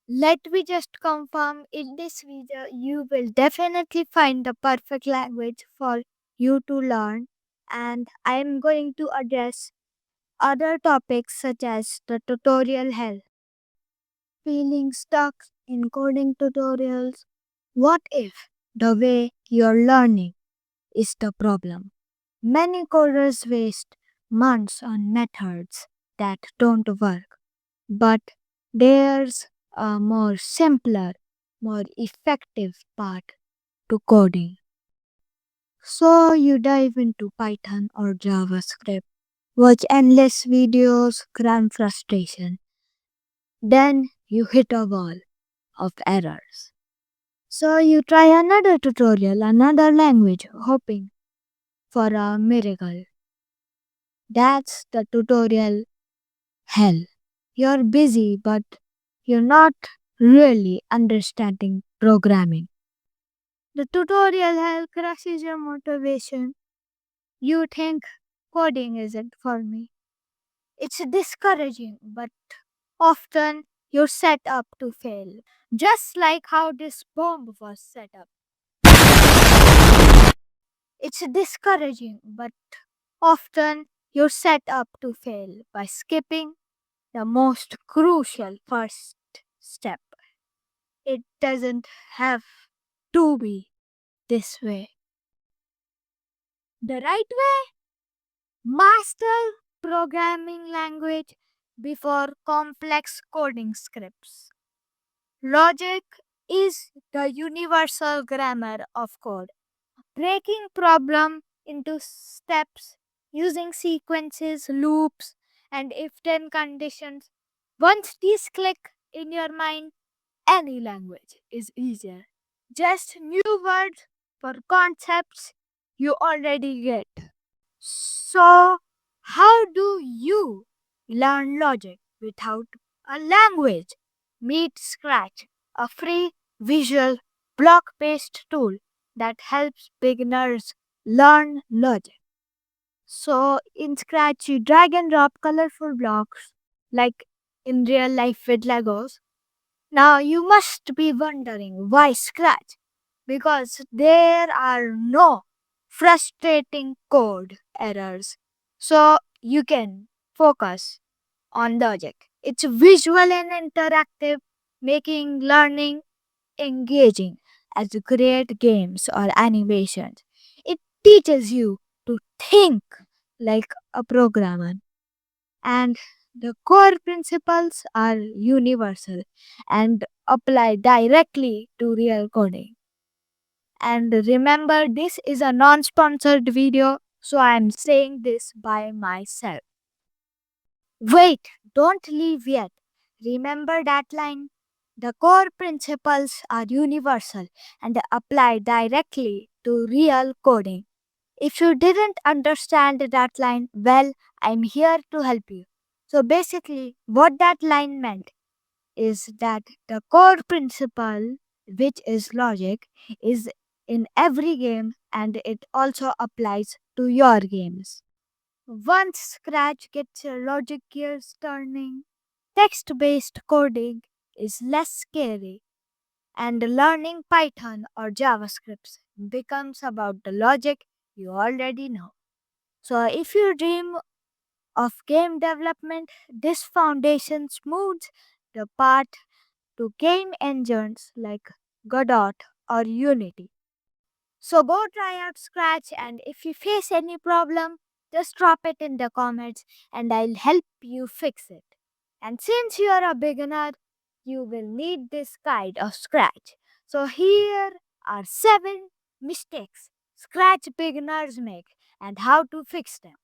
Let me just confirm, in this video you will definitely find the perfect language for you to learn, and I am going to address other topics such as the tutorial hell, feeling stuck in coding tutorials. What if the way you're learning is the problem? Many coders waste months on methods that don't work, but there's a more simpler, more effective path to coding. So you dive into Python or JavaScript, watch endless videos, cram frustration. Then you hit a wall of errors. So you try another tutorial, another language, hoping for a miracle. That's the tutorial hell. You're busy, but you're not really understanding programming. The tutorial hell crushes your motivation. You think coding isn't for me. It's discouraging, but often you're set up to fail. Just like how this bomb was set up. It's discouraging, but often you're set up to fail by skipping the most crucial first step. It doesn't have to be this way. The right way? Master programming language before complex coding scripts. Logic is the universal grammar of code. Breaking problem into steps using sequences, loops, and if-then conditions. Once these click in your mind, any language is easier. Just new words for concepts you already get. So, how do you learn logic without a language? Meet Scratch, a free visual block based tool that helps beginners learn logic. So, in Scratch, you drag and drop colorful blocks like in real life with Legos. Now, you must be wondering why Scratch? Because there are no frustrating code errors. So, you can focus on logic. It's visual and interactive, making learning engaging as great games or animations. It teaches you to think like a programmer, and the core principles are universal and apply directly to real coding. And remember, this is a non sponsored video, so I am saying this by myself. Wait, don't leave yet. Remember that line? The core principles are universal and apply directly to real coding. If you didn't understand that line, well, I'm here to help you. So basically, what that line meant is that the core principle, which is logic, is in every game and it also applies to your games. Once Scratch gets your logic gears turning, text based coding is less scary, and learning Python or JavaScript becomes about the logic you already know. So, if you dream of game development, this foundation smooths the path to game engines like Godot or Unity. So go try out Scratch, and if you face any problem, just drop it in the comments and I'll help you fix it. And since you are a beginner, you will need this guide of Scratch. So here are 7 mistakes Scratch beginners make and how to fix them.